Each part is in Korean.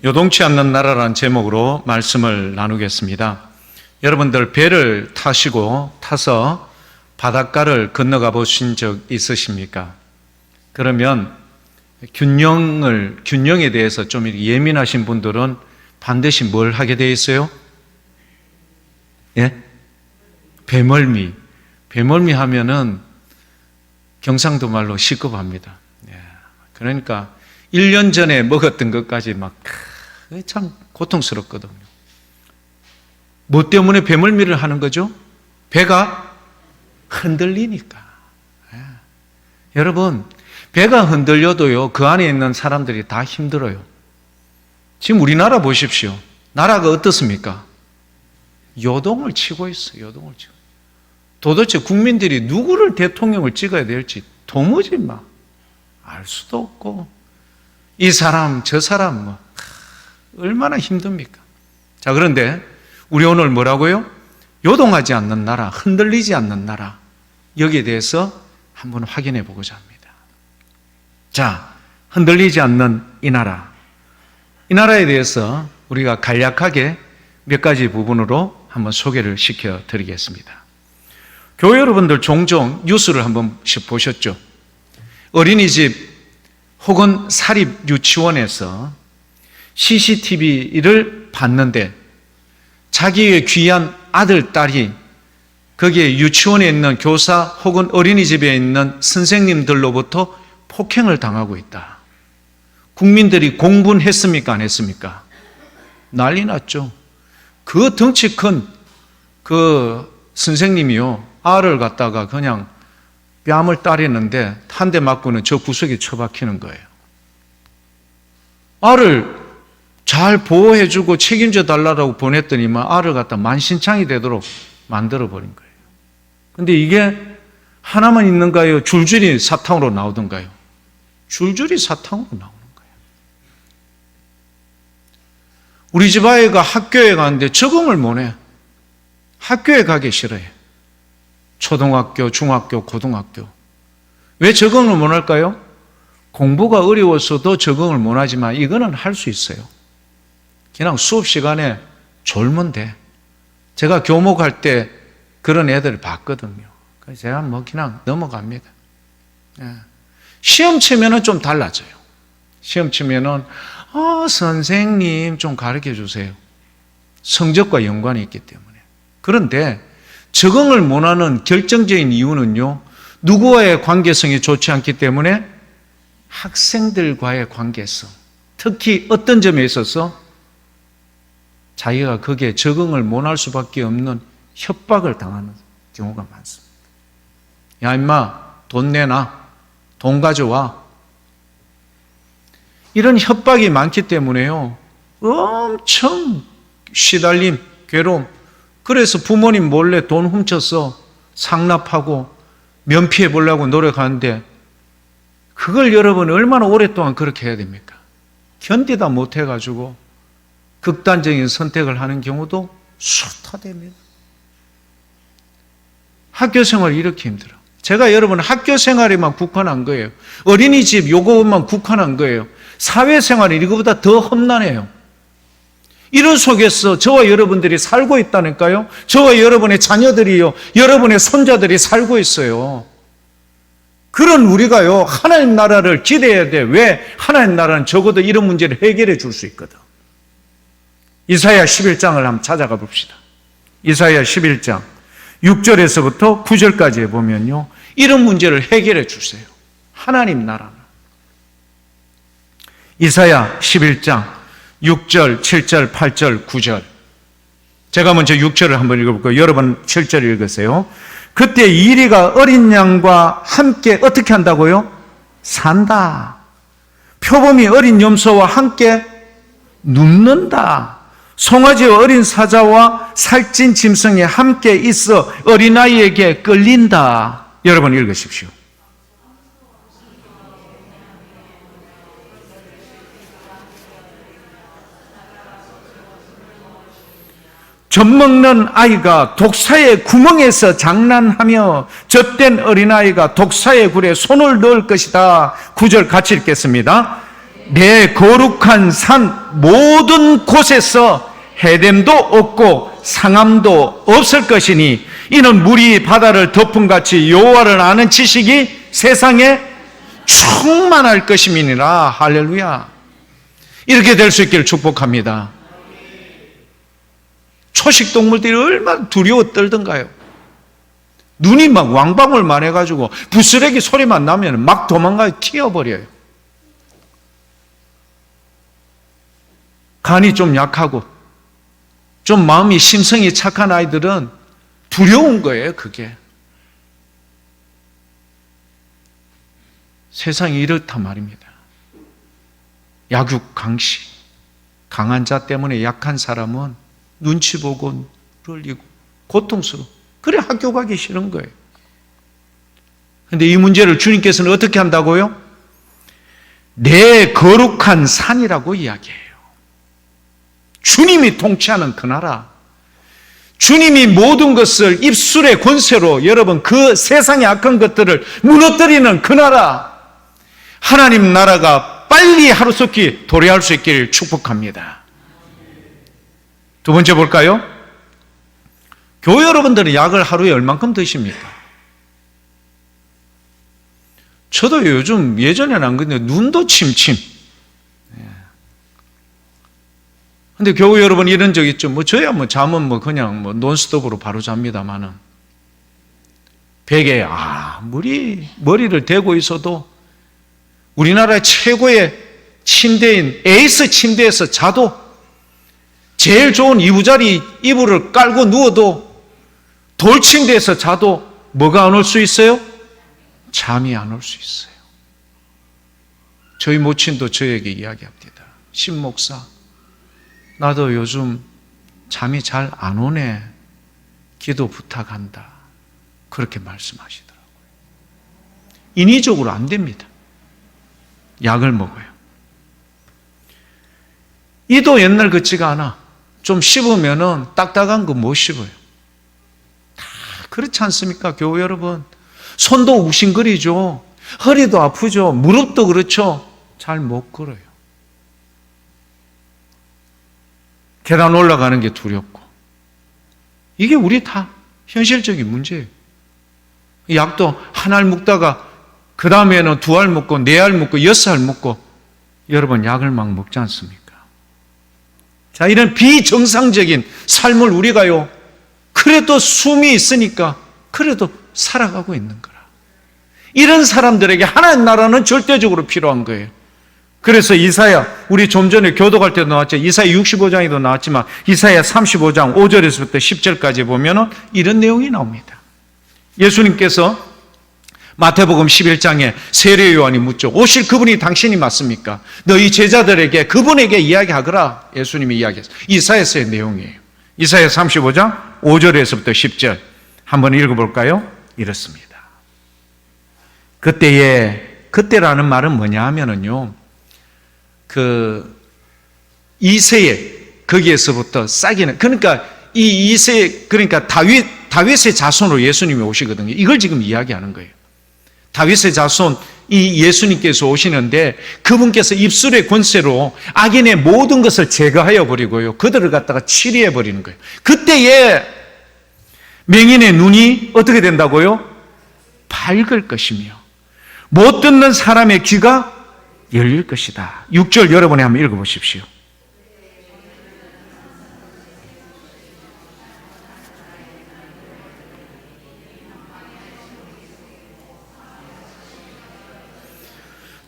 요동치 않는 나라라는 제목으로 말씀을 나누겠습니다. 여러분들 배를 타서 바닷가를 건너가 보신 적 있으십니까? 그러면 균형에 대해서 좀 예민하신 분들은 반드시 뭘 하게 되어 있어요? 예? 배멀미. 배멀미 하면은 경상도 말로 시급합니다. 예. 그러니까 1년 전에 먹었던 것까지 참 고통스럽거든요. 뭐 때문에 배멀미를 하는 거죠? 배가 흔들리니까. 예. 여러분, 배가 흔들려도요, 그 안에 있는 사람들이 다 힘들어요. 지금 우리나라 보십시오. 나라가 어떻습니까? 요동을 치고 있어요. 요동을 치고. 도대체 국민들이 누구를 대통령을 찍어야 될지 도무지 알 수도 없고, 이 사람 저 사람 얼마나 힘듭니까? 자, 그런데 우리 오늘 뭐라고요? 요동하지 않는 나라, 흔들리지 않는 나라, 여기에 대해서 한번 확인해 보고자 합니다. 자, 흔들리지 않는 이 나라에 대해서 우리가 간략하게 몇 가지 부분으로 한번 소개를 시켜드리겠습니다. 교회 여러분들 종종 뉴스를 한 번씩 보셨죠? 어린이집 혹은 사립 유치원에서 CCTV를 봤는데 자기의 귀한 아들, 딸이 거기에 유치원에 있는 교사 혹은 어린이집에 있는 선생님들로부터 폭행을 당하고 있다. 국민들이 공분했습니까? 안 했습니까? 난리 났죠. 그 덩치 큰 그 선생님이요, 알을 갖다가 그냥 뺨을 따리는데 한 대 맞고는 저 구석에 처박히는 거예요. 알을 잘 보호해주고 책임져 달라고 보냈더니만 알을 갖다 만신창이 되도록 만들어버린 거예요. 근데 이게 하나만 있는가요? 줄줄이 사탕으로 나오던가요? 줄줄이 사탕으로 나오는 거예요. 우리 집 아이가 학교에 가는데 적응을 못해. 학교에 가기 싫어해. 초등학교, 중학교, 고등학교. 왜 적응을 못할까요? 공부가 어려워서도 적응을 못하지만 이거는 할 수 있어요. 그냥 수업 시간에 졸면 돼. 제가 교목할 때 그런 애들을 봤거든요. 그래서 제가 그냥 넘어갑니다. 시험 치면은 좀 달라져요. 시험 치면은 선생님 좀 가르쳐 주세요. 성적과 연관이 있기 때문에. 그런데 적응을 못하는 결정적인 이유는요, 누구와의 관계성이 좋지 않기 때문에 학생들과의 관계성, 특히 어떤 점에 있어서 자기가 거기에 적응을 못할 수밖에 없는 협박을 당하는 경우가 많습니다. 야 임마, 돈 내놔, 돈 가져와. 이런 협박이 많기 때문에요, 엄청 시달림, 괴로움. 그래서 부모님 몰래 돈 훔쳐서 상납하고 면피해 보려고 노력하는데, 그걸 여러분 얼마나 오랫동안 그렇게 해야 됩니까? 견디다 못해가지고 극단적인 선택을 하는 경우도 숱하답니다. 학교 생활이 이렇게 힘들어. 제가 여러분 학교 생활에만 국한한 거예요. 어린이집 요것만 국한한 거예요. 사회생활이 이거보다 더 험난해요. 이런 속에서 저와 여러분들이 살고 있다니까요. 저와 여러분의 자녀들이요, 여러분의 손자들이 살고 있어요. 그런 우리가요, 하나님 나라를 기대해야 돼. 왜? 하나님 나라는 적어도 이런 문제를 해결해 줄 수 있거든. 이사야 11장을 한번 찾아가 봅시다. 이사야 11장 6절에서부터 9절까지 보면요, 이런 문제를 해결해 주세요. 하나님 나라는. 이사야 11장 6절, 7절, 8절, 9절. 제가 먼저 6절을 한번 읽어볼게요. 여러분 7절 읽으세요. 그때 이리가 어린 양과 함께 어떻게 한다고요? 산다. 표범이 어린 염소와 함께 눕는다. 송아지와 어린 사자와 살찐 짐승이 함께 있어 어린아이에게 끌린다. 여러분 읽으십시오. 젖먹는 아이가 독사의 구멍에서 장난하며 젖된 어린아이가 독사의 굴에 손을 넣을 것이다. 9절 같이 읽겠습니다. 내 거룩한 산 모든 곳에서 해됨도 없고 상함도 없을 것이니 이는 물이 바다를 덮음같이 여호와를 아는 지식이 세상에 충만할 것임이니라. 할렐루야. 이렇게 될 수 있기를 축복합니다. 초식 동물들이 얼마나 두려워 떨던가요. 눈이 막 왕방울만 해가지고 부스러기 소리만 나면 막 도망가요. 튀어버려요. 간이 좀 약하고 좀 마음이 심성이 착한 아이들은 두려운 거예요. 그게. 세상이 이렇단 말입니다. 약육 강시, 강한 자 때문에 약한 사람은 눈치 보고 놀리고 고통스러워. 그래 학교 가기 싫은 거예요. 그런데 이 문제를 주님께서는 어떻게 한다고요? 내 거룩한 산이라고 이야기해요. 주님이 통치하는 그 나라, 주님이 모든 것을 입술의 권세로 여러분 그 세상의 악한 것들을 무너뜨리는 그 나라, 하나님 나라가 빨리 하루속히 도래할 수 있기를 축복합니다. 두 번째 볼까요? 교회 여러분들은 약을 하루에 얼만큼 드십니까? 저도 요즘 예전에는 안 그랬는데 눈도 침침. 근데 교회 여러분 이런 적 있죠? 저야 잠은 그냥 논스톱으로 바로 잡니다만은 베개에 머리를 대고 있어도 우리나라의 최고의 침대인 에이스 침대에서 자도 제일 좋은 이부자리 이불을 깔고 누워도 돌 침대에서 자도 뭐가 안 올 수 있어요? 잠이 안 올 수 있어요. 저희 모친도 저에게 이야기합니다. 신목사, 나도 요즘 잠이 잘 안 오네. 기도 부탁한다. 그렇게 말씀하시더라고요. 인위적으로 안 됩니다. 약을 먹어요. 이도 옛날 같지가 않아. 좀 씹으면은 딱딱한 거 못 씹어요. 다 그렇지 않습니까, 교회 여러분? 손도 욱신거리죠. 허리도 아프죠. 무릎도 그렇죠. 잘 못 걸어요. 계단 올라가는 게 두렵고. 이게 우리 다 현실적인 문제예요. 약도 한 알 먹다가 그 다음에는 두 알 먹고 네 알 먹고 여섯 알 먹고 여러분 약을 막 먹지 않습니까? 자, 이런 비정상적인 삶을 우리가요, 그래도 숨이 있으니까 그래도 살아가고 있는 거라. 이런 사람들에게 하나님 나라는 절대적으로 필요한 거예요. 그래서 이사야, 우리 좀 전에 교도 갈 때도 나왔죠. 이사야 65장에도 나왔지만 이사야 35장 5절에서부터 10절까지 보면은 이런 내용이 나옵니다. 예수님께서 마태복음 11장에 세례 요한이 묻죠. 오실 그분이 당신이 맞습니까? 너희 제자들에게 그분에게 이야기하거라. 예수님이 이야기했어요. 이사야서의 내용이에요. 이사야 35장 5절에서부터 10절 한번 읽어볼까요? 이렇습니다. 그때라는 말은 뭐냐 하면은요, 이세에 거기에서부터 싹이는, 그러니까 이 이세, 그러니까 다윗의 자손으로 예수님이 오시거든요. 이걸 지금 이야기하는 거예요. 다윗의 자손, 이 예수님께서 오시는데 그분께서 입술의 권세로 악인의 모든 것을 제거하여 버리고요, 그들을 갖다가 치리해 버리는 거예요. 그때에 맹인의 눈이 어떻게 된다고요? 밝을 것이며 못 듣는 사람의 귀가 열릴 것이다. 6절 여러분이 한번 읽어보십시오.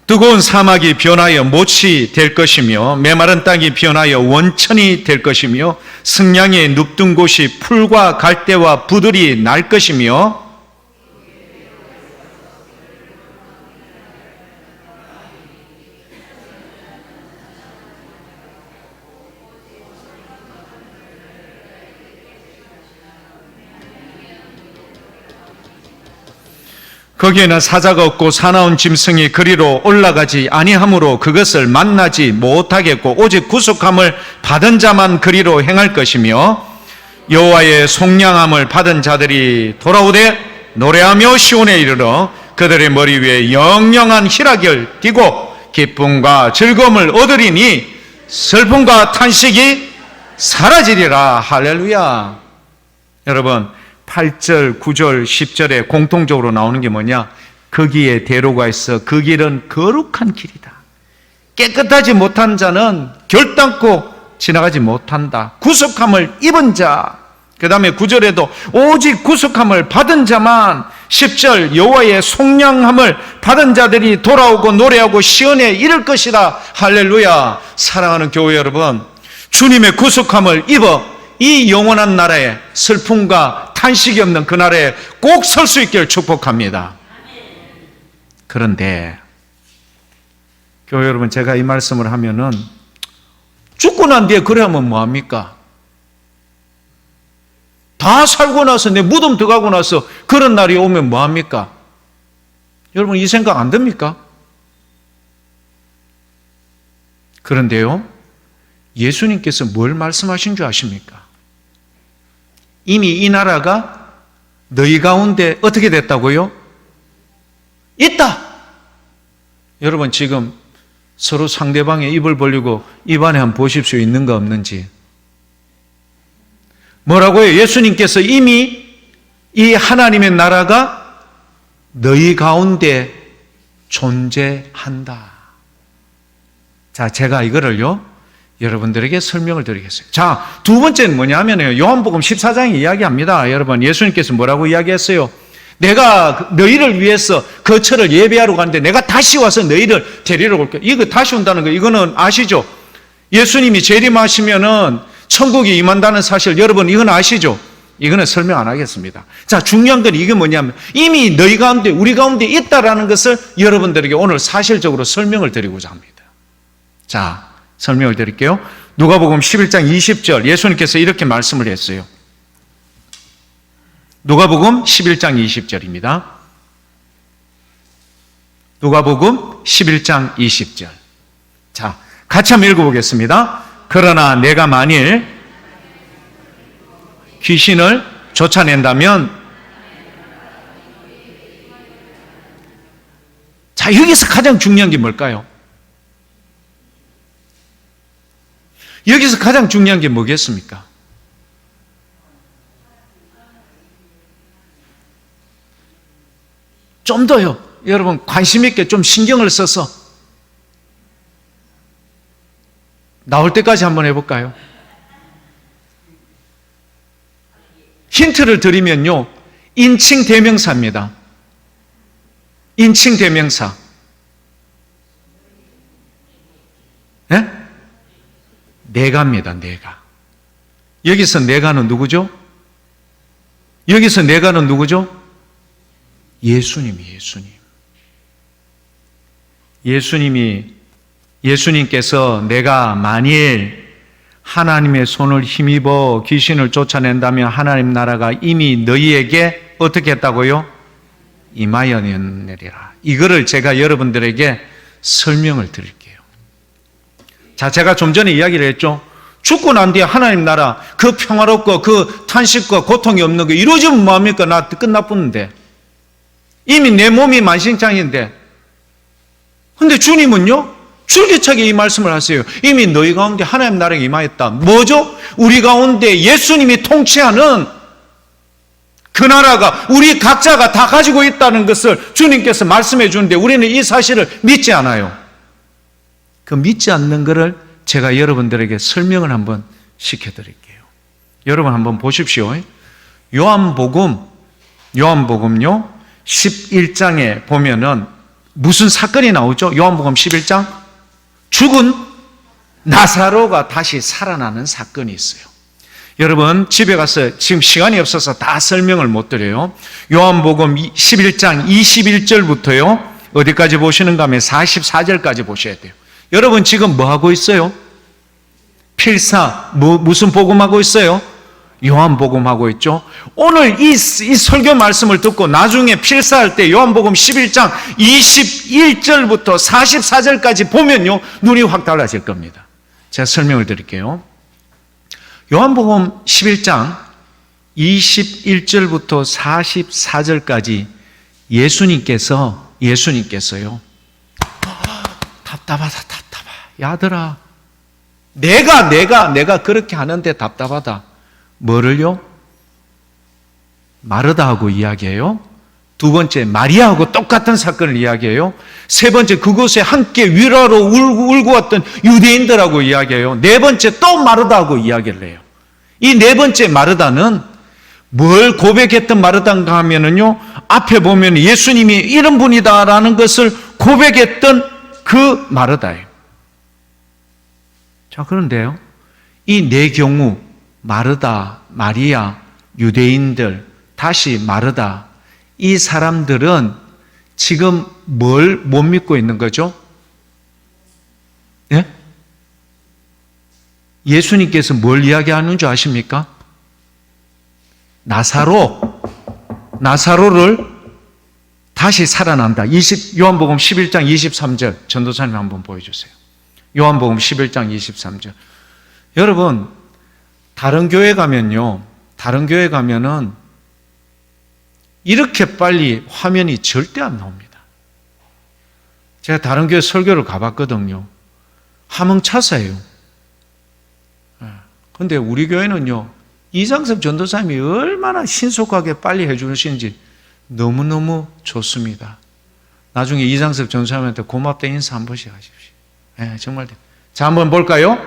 뜨거운 사막이 변하여 못이 될 것이며 메마른 땅이 변하여 원천이 될 것이며 승량의 눕둔 곳이 풀과 갈대와 부들이 날 것이며 거기에는 사자가 없고 사나운 짐승이 그리로 올라가지 아니하므로 그것을 만나지 못하겠고 오직 구속함을 받은 자만 그리로 행할 것이며 여호와의 속량함을 받은 자들이 돌아오되 노래하며 시온에 이르러 그들의 머리 위에 영영한 희락을 띠고 기쁨과 즐거움을 얻으리니 슬픔과 탄식이 사라지리라. 할렐루야. 여러분 8절, 9절, 10절에 공통적으로 나오는 게 뭐냐? 거기에 대로가 있어 그 길은 거룩한 길이다. 깨끗하지 못한 자는 결단코 지나가지 못한다. 구속함을 입은 자. 그 다음에 9절에도 오직 구속함을 받은 자만, 10절 여호와의 속량함을 받은 자들이 돌아오고 노래하고 시온에 이를 것이다. 할렐루야. 사랑하는 교회 여러분, 주님의 구속함을 입어 이 영원한 나라에, 슬픔과 탄식이 없는 그 나라에 꼭 설 수 있기를 축복합니다. 그런데 교회 여러분, 제가 이 말씀을 하면은 죽고 난 뒤에 그래 하면 뭐합니까? 다 살고 나서 내 무덤 들어가고 나서 그런 날이 오면 뭐합니까? 여러분 이 생각 안 듭니까? 그런데요, 예수님께서 뭘 말씀하신 줄 아십니까? 이미 이 나라가 너희 가운데 어떻게 됐다고요? 있다! 여러분 지금 서로 상대방의 입을 벌리고 입안에 한번 보십시오. 있는가 없는지. 뭐라고요? 예수님께서 이미 이 하나님의 나라가 너희 가운데 존재한다. 자, 제가 이거를요 여러분들에게 설명을 드리겠어요. 자, 두 번째는 뭐냐면요, 요한복음 14장에 이야기합니다. 여러분, 예수님께서 뭐라고 이야기했어요? 내가 너희를 위해서 거처를 예배하러 가는데 내가 다시 와서 너희를 데리러 올게. 이거 다시 온다는 거, 이거는 아시죠? 예수님이 재림하시면은 천국이 임한다는 사실, 여러분 이건 아시죠? 이거는 설명 안 하겠습니다. 자, 중요한 건 이게 뭐냐면 이미 너희 가운데, 우리 가운데 있다라는 것을 여러분들에게 오늘 사실적으로 설명을 드리고자 합니다. 자, 설명을 드릴게요. 누가복음 11장 20절, 예수님께서 이렇게 말씀을 했어요. 누가복음 11장 20절입니다. 누가복음 11장 20절. 자, 같이 한번 읽어보겠습니다. 그러나 내가 만일 귀신을 쫓아낸다면, 자, 여기서 가장 중요한 게 뭘까요? 여기서 가장 중요한 게 뭐겠습니까? 좀 더요, 여러분 관심 있게 좀 신경을 써서 나올 때까지 한번 해볼까요? 힌트를 드리면요, 인칭 대명사입니다. 인칭 대명사. 네? 내가입니다. 내가. 여기서 내가는 누구죠? 여기서 내가는 누구죠? 예수님께서 내가 만일 하나님의 손을 힘입어 귀신을 쫓아낸다면 하나님 나라가 이미 너희에게 어떻게 했다고요? 임하였느니라. 이거를 제가 여러분들에게 설명을 드릴게요. 자, 제가 좀 전에 이야기를 했죠. 죽고 난 뒤에 하나님 나라, 그 평화롭고 그 탄식과 고통이 없는 거 이루어지면 뭐합니까? 나 끝나뿐인데. 이미 내 몸이 만신창인데. 근데 주님은요, 줄기차게 이 말씀을 하세요. 이미 너희 가운데 하나님 나라가 임하였다. 뭐죠? 우리 가운데 예수님이 통치하는 그 나라가 우리 각자가 다 가지고 있다는 것을 주님께서 말씀해 주는데 우리는 이 사실을 믿지 않아요. 그 믿지 않는 것을 제가 여러분들에게 설명을 한번 시켜드릴게요. 여러분 한번 보십시오. 요한복음요 11장에 보면은 무슨 사건이 나오죠? 요한복음 11장? 죽은 나사로가 다시 살아나는 사건이 있어요. 여러분 집에 가서, 지금 시간이 없어서 다 설명을 못 드려요. 요한복음 11장 21절부터요 어디까지 보시는가 하면 44절까지 보셔야 돼요. 여러분 지금 뭐 하고 있어요? 필사, 무슨 복음하고 있어요? 요한복음 하고 있죠. 오늘 이 설교 말씀을 듣고 나중에 필사할 때 요한복음 11장 21절부터 44절까지 보면요 눈이 확 달라질 겁니다. 제가 설명을 드릴게요. 요한복음 11장 21절부터 44절까지 예수님께서요 답답하다. 야들아, 내가 그렇게 하는데 답답하다. 뭐를요? 마르다하고 이야기해요. 두 번째, 마리아하고 똑같은 사건을 이야기해요. 세 번째, 그곳에 함께 위로하러 울고 왔던 유대인들하고 이야기해요. 네 번째, 또 마르다하고 이야기를 해요. 이 네 번째 마르다는 뭘 고백했던 마르다인가 하면은요, 앞에 보면 예수님이 이런 분이다라는 것을 고백했던 그 마르다예요. 자, 그런데요, 이 네 경우, 마르다, 마리아, 유대인들, 다시 마르다, 이 사람들은 지금 뭘 못 믿고 있는 거죠? 예? 예수님께서 뭘 이야기하는 줄 아십니까? 나사로를 다시 살아난다. 요한복음 11장 23절 전도사님 한번 보여주세요. 요한복음 11장 23절. 여러분, 다른 교회 가면은 이렇게 빨리 화면이 절대 안 나옵니다. 제가 다른 교회 설교를 가봤거든요. 함흥차사예요. 그런데 우리 교회는요, 이장섭 전도사님이 얼마나 신속하게 빨리 해주시는지 너무너무 좋습니다. 나중에 이장섭 전도사님한테 고맙다 인사 한 번씩 하십시오. 정말. 자, 한번 볼까요?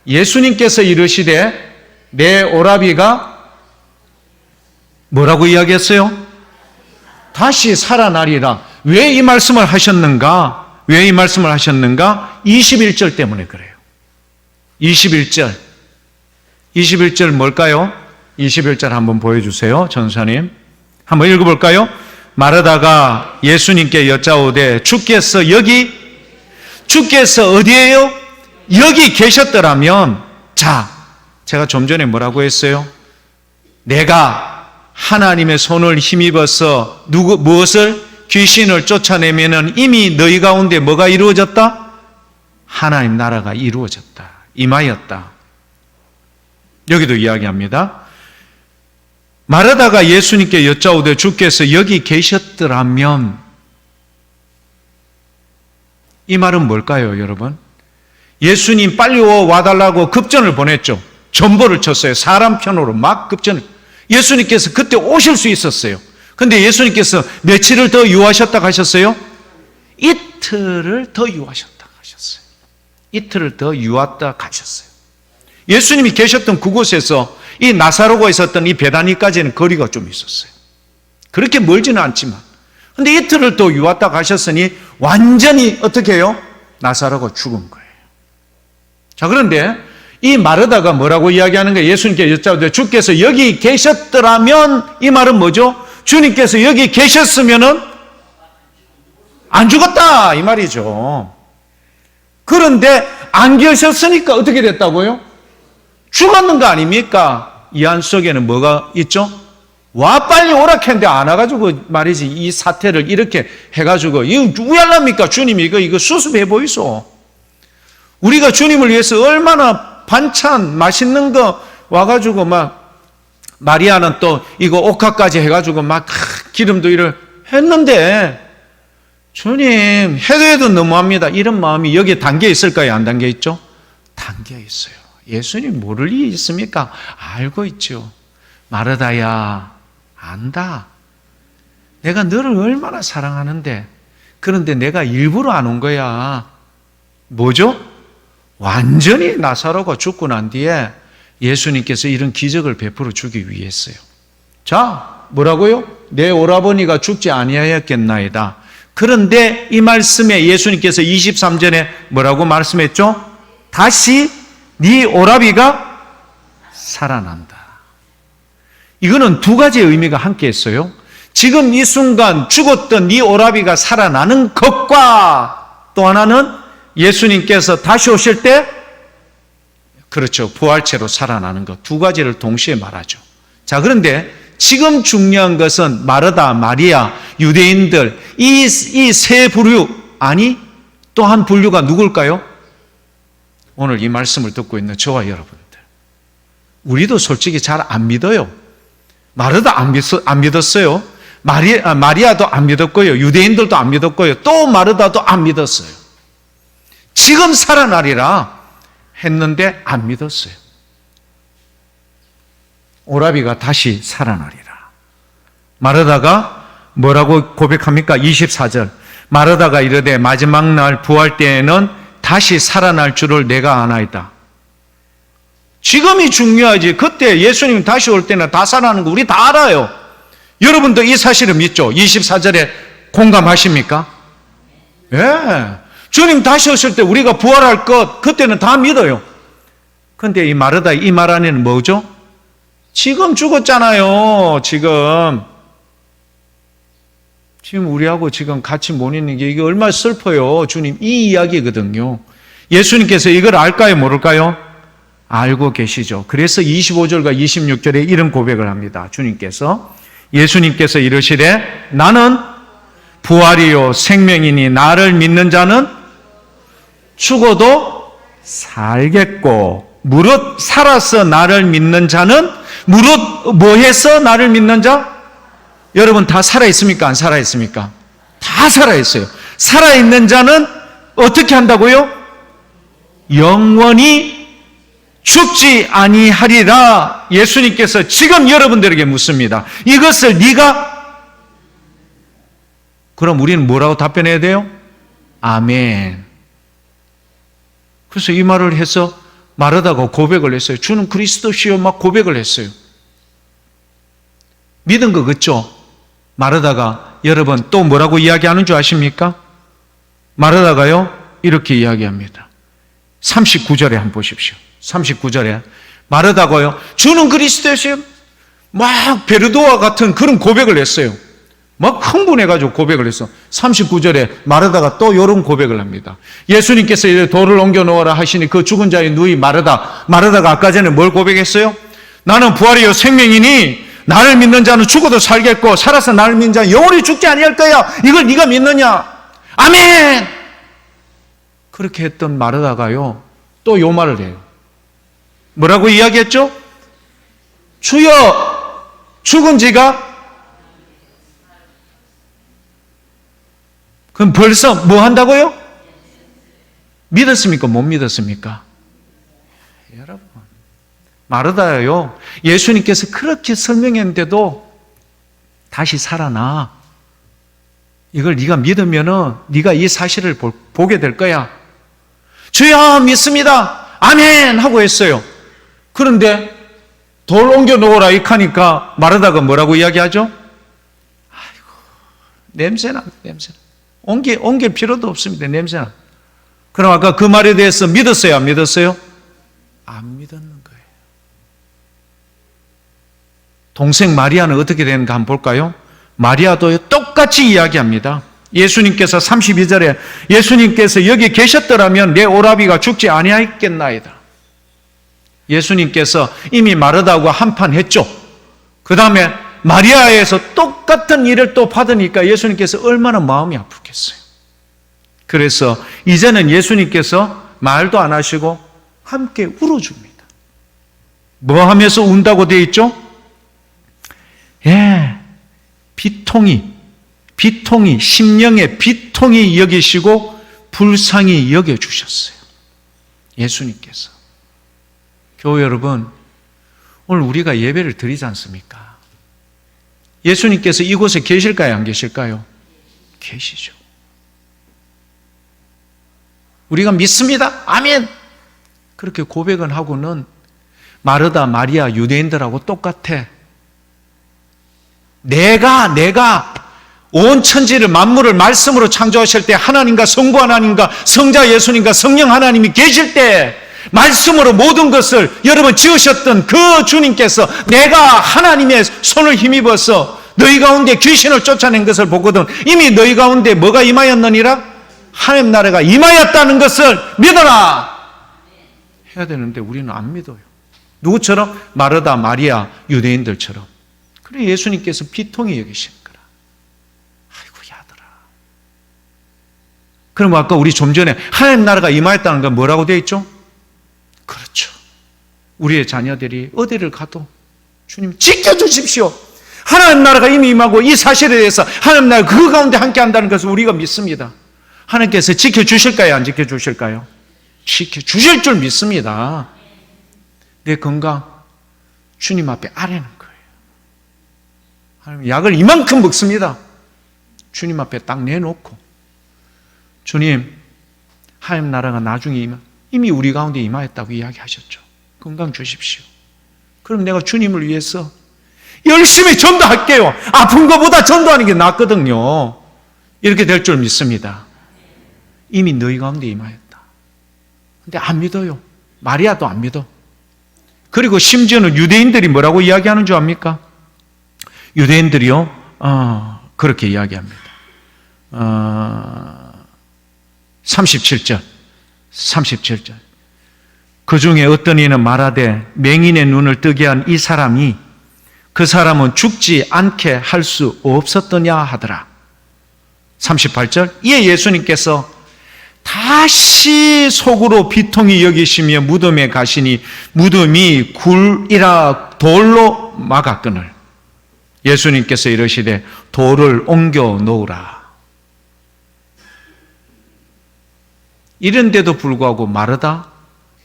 예수님께서 이르시되 내 오라비가 뭐라고 이야기했어요? 다시 살아나리라. 왜 이 말씀을 하셨는가? 21절 때문에 그래요. 21절 뭐일까요? 21절 한번 보여주세요. 전사님. 한번 읽어볼까요? 마르다가 예수님께 여짜오되 주께서 어디에요? 여기 계셨더라면, 자, 제가 좀 전에 뭐라고 했어요? 내가 하나님의 손을 힘입어서 무엇을? 귀신을 쫓아내면은 이미 너희 가운데 뭐가 이루어졌다? 하나님 나라가 이루어졌다. 임하였다. 여기도 이야기합니다. 마르다가 예수님께 여짜오되 주께서 여기 계셨더라면, 이 말은 뭘까요, 여러분? 예수님 빨리 와달라고 급전을 보냈죠. 전보를 쳤어요. 사람 편으로 막 급전을. 예수님께서 그때 오실 수 있었어요. 근데 예수님께서 며칠을 더 유하셨다 하셨어요? 이틀을 더 유하셨다 하셨어요. 이틀을 더 유하다 가셨어요. 예수님이 계셨던 그곳에서 이 나사로가 있었던 이 베다니까지는 거리가 좀 있었어요. 그렇게 멀지는 않지만. 근데 이틀을 더 유하다 가셨으니 완전히 어떻게 해요? 나사로가 죽은 거예요. 자, 그런데 이 마르다가 뭐라고 이야기하는 거예요? 예수님께 여짜오되 주께서 여기 계셨더라면, 이 말은 뭐죠? 주님께서 여기 계셨으면은 안 죽었다, 이 말이죠. 그런데 안 계셨으니까 어떻게 됐다고요? 죽었는 거 아닙니까? 이 안 속에는 뭐가 있죠? 와 빨리 오락했는데 안 와가지고 말이지, 이 사태를 이렇게 해가지고 이거 왜 하랍니까? 주님이 이거 수습해 보이소. 우리가 주님을 위해서 얼마나 반찬 맛있는 거 와가지고 막 마리아는 또 이거 옥화까지 해가지고 막 기름도 이를 했는데, 주님 해도 너무합니다. 이런 마음이 여기에 담겨 있을까요? 안 담겨 있죠? 담겨 있어요. 예수님 모를 일이 있습니까? 알고 있죠. 마르다야, 안다. 내가 너를 얼마나 사랑하는데, 그런데 내가 일부러 안 온 거야. 뭐죠? 완전히 나사로가 죽고 난 뒤에 예수님께서 이런 기적을 베풀어 주기 위해서요. 자, 뭐라고요? 내 오라버니가 죽지 아니하였겠나이다. 그런데 이 말씀에 예수님께서 23절에 뭐라고 말씀했죠? 다시 네 오라비가 살아난다. 이거는 두 가지의 의미가 함께 있어요. 지금 이 순간 죽었던 네 오라비가 살아나는 것과, 또 하나는 예수님께서 다시 오실 때, 그렇죠, 부활체로 살아나는 것, 두 가지를 동시에 말하죠. 자, 그런데 지금 중요한 것은 마르다, 마리아, 유대인들, 이 세 부류, 아니 또 한 분류가 누굴까요? 오늘 이 말씀을 듣고 있는 저와 여러분들, 우리도 솔직히 잘 안 믿어요. 마르다 안 믿었어요. 마리아도 안 믿었고요. 유대인들도 안 믿었고요. 또 마르다도 안 믿었어요. 지금 살아나리라 했는데 안 믿었어요. 오라비가 다시 살아나리라. 마르다가 뭐라고 고백합니까? 24절. 마르다가 이르되 마지막 날 부활 때에는 다시 살아날 줄을 내가 아나이다. 지금이 중요하지. 그때 예수님 다시 올 때는 다 살아나는 거 우리 다 알아요. 여러분도 이 사실을 믿죠? 24절에 공감하십니까? 예. 주님 다시 오실 때 우리가 부활할 것 그때는 다 믿어요. 그런데 이 마르다 이 말 안에는 뭐죠? 지금 죽었잖아요. 지금 우리하고 지금 같이 못 있는 게 이게 얼마나 슬퍼요. 주님 이 이야기거든요. 예수님께서 이걸 알까요? 모를까요? 알고 계시죠. 그래서 25절과 26절에 이런 고백을 합니다. 예수님께서 이르시되 나는 부활이요 생명이니 나를 믿는 자는 죽어도 살겠고 무릇 살아서 나를 믿는 자는 무릇 뭐해서 나를 믿는 자? 여러분 다 살아있습니까? 안 살아있습니까? 다 살아있어요. 살아있는 자는 어떻게 한다고요? 영원히 죽지 아니하리라. 예수님께서 지금 여러분들에게 묻습니다. 이것을 네가 그럼 우리는 뭐라고 답변해야 돼요? 아멘. 그래서 이 말을 해서 마르다가 고백을 했어요. 주는 그리스도시요 막 고백을 했어요. 믿은 거 그렇죠? 마르다가 여러분 또 뭐라고 이야기하는 줄 아십니까? 마르다가요 이렇게 이야기합니다. 39절에 한번 보십시오. 39절에 마르다가요 주는 그리스도시요 막 베르도와 같은 그런 고백을 했어요. 막 흥분해가지고 고백을 했어. 39절에 마르다가 또 이런 고백을 합니다. 예수님께서 이제 돌을 옮겨 놓으라 하시니 그 죽은 자의 누이 마르다가 아까 전에 뭘 고백했어요? 나는 부활이요 생명이니 나를 믿는 자는 죽어도 살겠고 살아서 나를 믿는 자는 영원히 죽지 아니할 거야. 이걸 네가 믿느냐? 아멘. 그렇게 했던 마르다가요 또 요 말을 해요. 뭐라고 이야기했죠? 주여 죽은 지가 그럼 벌써 뭐 한다고요? 믿었습니까? 못 믿었습니까? 여러분 마르다요 예수님께서 그렇게 설명했는데도 다시 살아나. 이걸 네가 믿으면은 네가 이 사실을 보게 될 거야. 주여 믿습니다. 아멘 하고 했어요. 그런데 돌 옮겨 놓으라 이카니까 마르다가 뭐라고 이야기하죠? 아이고 냄새나. 옮길 필요도 없습니다. 냄새나. 그럼 아까 그 말에 대해서 믿었어요? 안 믿었어요? 안 믿었는 거예요. 동생 마리아는 어떻게 되는가 한번 볼까요? 마리아도 똑같이 이야기합니다. 예수님께서 32절에 예수님께서 여기 계셨더라면 내 오라비가 죽지 아니하였겠나이다. 예수님께서 이미 마르다하고 한판 했죠. 그 다음에 마리아에서 똑같은 일을 또 받으니까 예수님께서 얼마나 마음이 아프겠어요. 그래서 이제는 예수님께서 말도 안 하시고 함께 울어줍니다. 뭐 하면서 운다고 되어 있죠? 예, 비통이 심령의 비통이 여기시고 불쌍히 여겨주셨어요. 예수님께서. 교회 여러분, 오늘 우리가 예배를 드리지 않습니까? 예수님께서 이곳에 계실까요? 안 계실까요? 계시죠. 우리가 믿습니다. 아멘. 그렇게 고백은 하고는 마르다, 마리아, 유대인들하고 똑같아. 내가 온 천지를 만물을 말씀으로 창조하실 때 하나님과 성부 하나님과 성자 예수님과 성령 하나님이 계실 때 말씀으로 모든 것을 여러분 지으셨던 그 주님께서 내가 하나님의 손을 힘입어서 너희 가운데 귀신을 쫓아낸 것을 보거든 이미 너희 가운데 뭐가 임하였느니라? 하나님 나라가 임하였다는 것을 믿어라 해야 되는데 우리는 안 믿어요. 누구처럼? 마르다, 마리아, 유대인들처럼. 그래 예수님께서 비통히 여기시는 거라. 아이고 야들아. 그럼 아까 우리 좀 전에 하나님 나라가 임하였다는 건 뭐라고 되어 있죠? 그렇죠. 우리의 자녀들이 어디를 가도 주님 지켜주십시오. 하나님 나라가 이미 임하고 이 사실에 대해서 하나님 나라가 그 가운데 함께 한다는 것을 우리가 믿습니다. 하나님께서 지켜주실까요? 안 지켜주실까요? 지켜주실 줄 믿습니다. 내 건강 주님 앞에 아뢰는 거예요. 하나님 약을 이만큼 먹습니다. 주님 앞에 딱 내놓고 주님, 하나님 나라가 나중에 이미 우리 가운데 임하였다고 이야기하셨죠. 건강 주십시오. 그럼 내가 주님을 위해서 열심히 전도할게요. 아픈 것보다 전도하는 게 낫거든요. 이렇게 될 줄 믿습니다. 이미 너희 가운데 임하였다. 근데 안 믿어요. 마리아도 안 믿어. 그리고 심지어는 유대인들이 뭐라고 이야기하는 줄 압니까? 유대인들이요, 그렇게 이야기합니다. 37절. 그 중에 어떤 이는 말하되 맹인의 눈을 뜨게 한 이 사람이 그 사람은 죽지 않게 할 수 없었더냐 하더라. 38절. 이에 예수님께서 다시 속으로 비통히 여기시며 무덤에 가시니 무덤이 굴이라 돌로 막았거늘 예수님께서 이러시되 돌을 옮겨 놓으라. 이런데도 불구하고 마르다,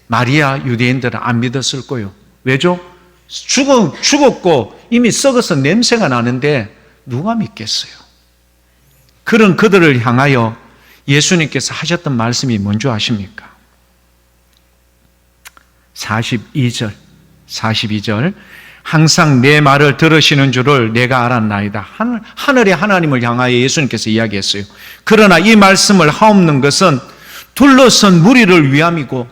마리아, 유대인들은 안 믿었을 거예요. 왜죠? 죽었고 이미 썩어서 냄새가 나는데 누가 믿겠어요? 그런 그들을 향하여 예수님께서 하셨던 말씀이 뭔지 아십니까? 42절. 항상 내 말을 들으시는 줄을 내가 알았나이다. 하늘의 하나님을 향하여 예수님께서 이야기했어요. 그러나 이 말씀을 하옵는 것은 둘러선 무리를 위함이고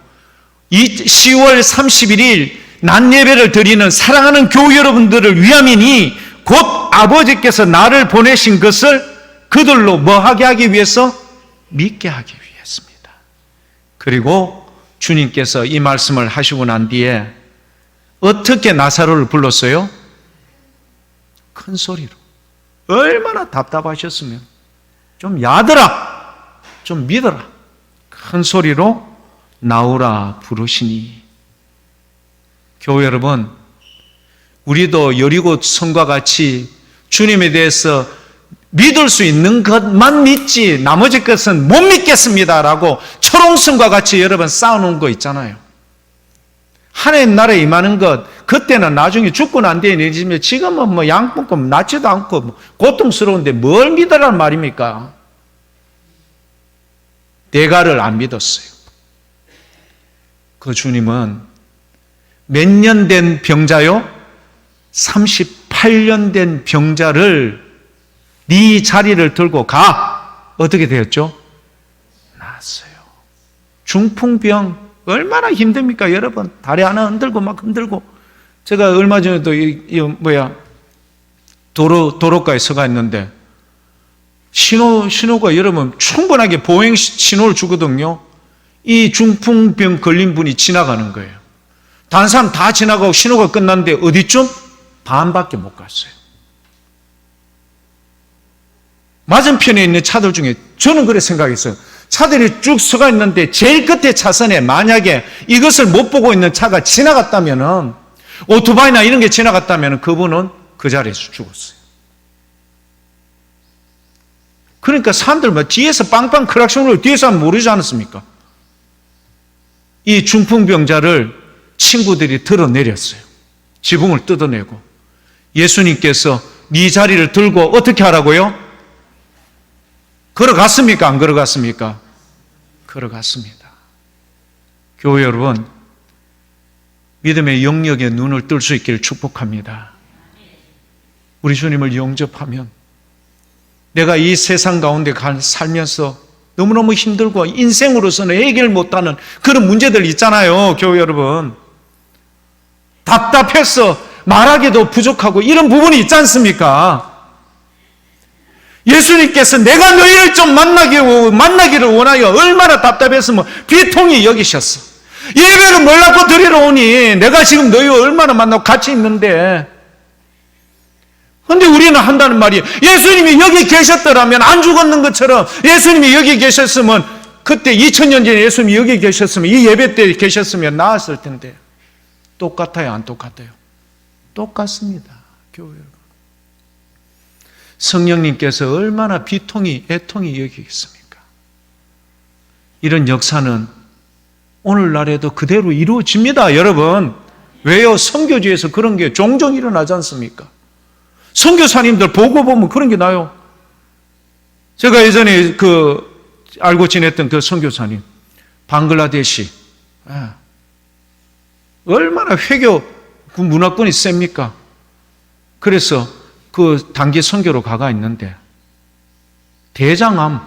10월 31일 낮 예배를 드리는 사랑하는 교우 여러분들을 위함이니 곧 아버지께서 나를 보내신 것을 그들로 뭐하게 하기 위해서? 믿게 하기 위해서입니다. 그리고 주님께서 이 말씀을 하시고 난 뒤에 어떻게 나사로를 불렀어요? 큰 소리로. 얼마나 답답하셨으면 좀 야들아, 좀 믿어라. 큰 소리로 나오라 부르시니. 교회 여러분, 우리도 여리고 성과 같이 주님에 대해서 믿을 수 있는 것만 믿지 나머지 것은 못 믿겠습니다라고 초롱성과 같이 여러분 쌓아놓은 거 있잖아요. 하나님 나라에 임하는 것, 그때는 나중에 죽고 난 뒤에 내지면 지금은 뭐 양분금 낫지도 않고 뭐 고통스러운데 뭘 믿으라는 말입니까? 대가를 안 믿었어요. 그 주님은 몇 년 된 병자요? 38년 된 병자를 네 자리를 들고 가. 어떻게 되었죠? 나았어요. 중풍병 얼마나 힘듭니까, 여러분? 다리 하나 흔들고 막 흔들고. 제가 얼마 전에도 도로가에 서가 있는데 신호가 여러분 충분하게 보행 신호를 주거든요. 이 중풍병 걸린 분이 지나가는 거예요. 다른 사람 다 지나가고 신호가 끝났는데 어디쯤? 반밖에 못 갔어요. 맞은편에 있는 차들 중에 저는 그렇게 생각했어요. 차들이 쭉 서가 있는데 제일 끝에 차선에 만약에 이것을 못 보고 있는 차가 지나갔다면은, 오토바이나 이런 게 지나갔다면 그분은 그 자리에서 죽었어요. 그러니까 사람들 뭐 뒤에서 빵빵 크락션으로 뒤에서 하면 모르지 않았습니까? 이 중풍병자를 친구들이 들어내렸어요. 지붕을 뜯어내고 예수님께서 네 자리를 들고 어떻게 하라고요? 걸어갔습니까? 안 걸어갔습니까? 걸어갔습니다. 교회 여러분, 믿음의 영역에 눈을 뜰 수 있기를 축복합니다. 우리 주님을 영접하면 내가 이 세상 가운데 살면서 너무너무 힘들고 인생으로서는 해결 못하는 그런 문제들 있잖아요. 교회 여러분, 답답해서 말하기도 부족하고 이런 부분이 있지 않습니까? 예수님께서 내가 너희를 좀 만나기를 원하여 얼마나 답답했으면 비통히 여기셨어. 예배를 뭘 갖고 드리러 오니? 내가 지금 너희와 얼마나 만나고 같이 있는데. 그런데 우리는 한다는 말이, 예수님이 여기 계셨더라면 안 죽었는 것처럼 예수님이 여기 계셨으면, 그때 2000년 전에 예수님이 여기 계셨으면, 이 예배 때 계셨으면 나았을 텐데. 똑같아요, 안 똑같아요? 똑같습니다, 교회 여러분. 성령님께서 얼마나 비통히 애통히 여기겠습니까? 이런 역사는 오늘날에도 그대로 이루어집니다, 여러분. 왜요? 선교지에서 그런 게 종종 일어나지 않습니까? 선교사님들 보고 보면 그런 게 나요. 제가 예전에 알고 지냈던 그 선교사님, 방글라데시, 얼마나 회교 문화권이 셉니까? 그래서 그 단기 선교로 가가 있는데 대장암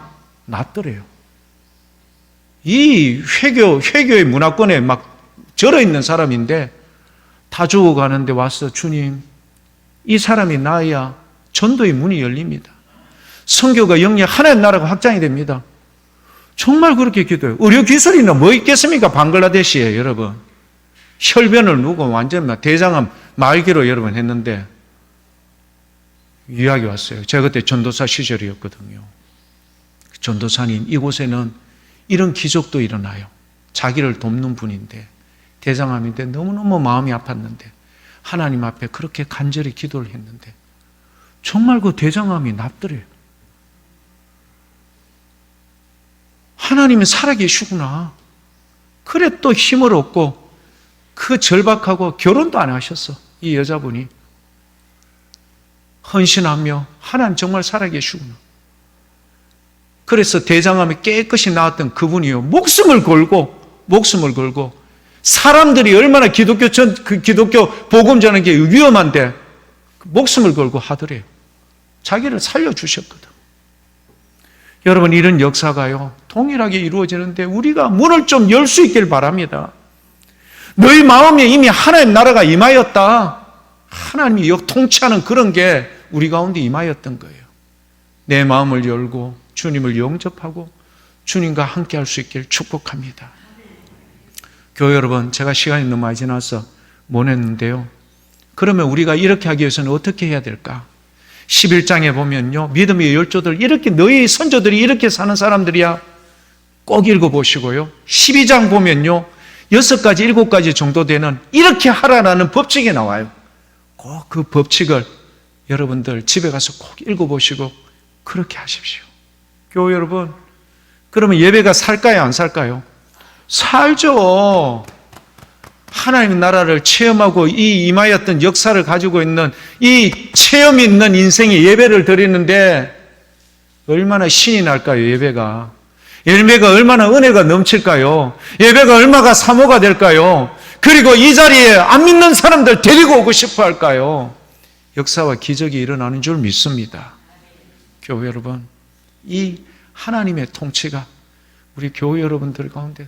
났더래요. 이 회교의 문화권에 막 절어 있는 사람인데 다 죽어가는데 와서 주님, 이 사람이 나야 전도의 문이 열립니다. 선교가 영리 하나님 나라가 확장이 됩니다. 정말 그렇게 기도해요. 의료기술이나 뭐 있겠습니까? 방글라데시에 여러분. 혈변을 누고 완전 대장암 말기로 여러분 했는데 유학이 왔어요. 제가 그때 전도사 시절이었거든요. 전도사님, 이곳에는 이런 기적도 일어나요. 자기를 돕는 분인데 대장암인데 너무너무 마음이 아팠는데 하나님 앞에 그렇게 간절히 기도를 했는데 정말 그 대장암이 낫더래요. 하나님은 살아계시구나. 그래 또 힘을 얻고 그 절박하고 결혼도 안 하셨어. 이 여자분이 헌신하며 하나님 정말 살아계시구나. 그래서 대장암이 깨끗이 나았던 그분이요, 목숨을 걸고 사람들이 얼마나 기독교 복음 전하는 게 위험한데 목숨을 걸고 하더래요. 자기를 살려주셨거든. 여러분, 이런 역사가요 동일하게 이루어지는데 우리가 문을 좀 열 수 있길 바랍니다. 너희 마음에 이미 하나님 나라가 임하였다. 하나님이 통치하는 그런 게 우리 가운데 임하였던 거예요. 내 마음을 열고 주님을 영접하고 주님과 함께 할 수 있길 축복합니다. 교회 여러분, 제가 시간이 너무 많이 지나서 못 했는데요. 그러면 우리가 이렇게 하기 위해서는 어떻게 해야 될까? 11장에 보면요, 믿음의 열조들, 이렇게 너희 선조들이 이렇게 사는 사람들이야. 꼭 읽어보시고요. 12장 보면요, 6가지, 7가지 정도 되는 이렇게 하라라는 법칙이 나와요. 꼭 그 법칙을 여러분들 집에 가서 꼭 읽어보시고 그렇게 하십시오. 교회 여러분, 그러면 예배가 살까요, 안 살까요? 살죠. 하나님의 나라를 체험하고 이 임하였던 역사를 가지고 있는 이 체험 있는 인생의 예배를 드리는데 얼마나 신이 날까요, 예배가? 예배가 얼마나 은혜가 넘칠까요? 예배가 얼마나 사모가 될까요? 그리고 이 자리에 안 믿는 사람들 데리고 오고 싶어 할까요? 역사와 기적이 일어나는 줄 믿습니다. 교회 여러분, 이 하나님의 통치가 우리 교회 여러분들 가운데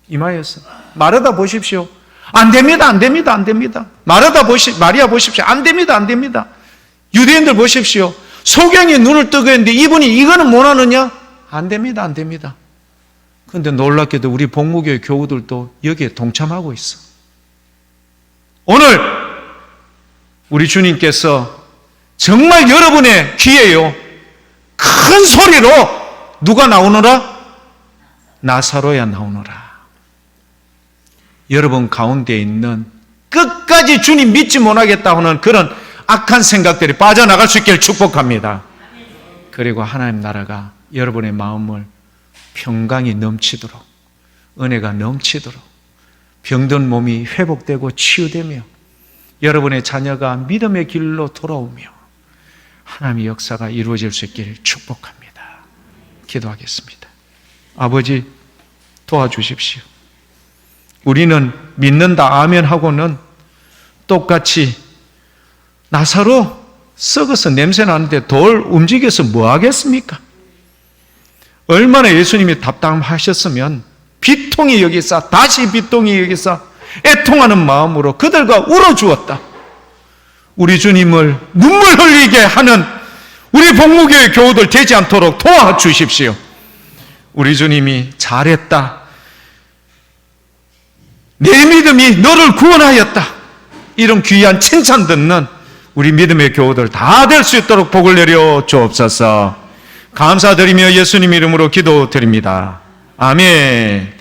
임하여서 말하다 보십시오. 안 됩니다, 안 됩니다, 안 됩니다. 마리아 보십시오. 안 됩니다, 안 됩니다. 유대인들 보십시오. 소경이 눈을 뜨고 했는데 이분이 이거는 못 하느냐? 안 됩니다, 안 됩니다. 그런데 놀랍게도 우리 복무교회 교우들도 여기에 동참하고 있어. 오늘 우리 주님께서 정말 여러분의 귀에요, 큰 소리로 누가 나오노라? 나사로야 나오노라. 여러분 가운데 있는 끝까지 주님 믿지 못하겠다 하는 그런 악한 생각들이 빠져나갈 수 있기를 축복합니다. 그리고 하나님 나라가 여러분의 마음을 평강이 넘치도록, 은혜가 넘치도록, 병든 몸이 회복되고 치유되며 여러분의 자녀가 믿음의 길로 돌아오며 하나님의 역사가 이루어질 수 있기를 축복합니다. 기도하겠습니다. 아버지, 도와주십시오. 우리는 믿는다 아멘 하고는 똑같이 나사로 썩어서 냄새 나는데 돌 움직여서 뭐 하겠습니까? 얼마나 예수님이 답답하셨으면 비통이 여기서 다시 비통이 여기서 애통하는 마음으로 그들과 울어주었다. 우리 주님을 눈물 흘리게 하는 우리 복무교회 교우들 되지 않도록 도와주십시오. 우리 주님이 잘했다, 내 믿음이 너를 구원하였다, 이런 귀한 칭찬 듣는 우리 믿음의 교우들 다 될 수 있도록 복을 내려 주옵소서. 감사드리며 예수님 이름으로 기도드립니다. 아멘.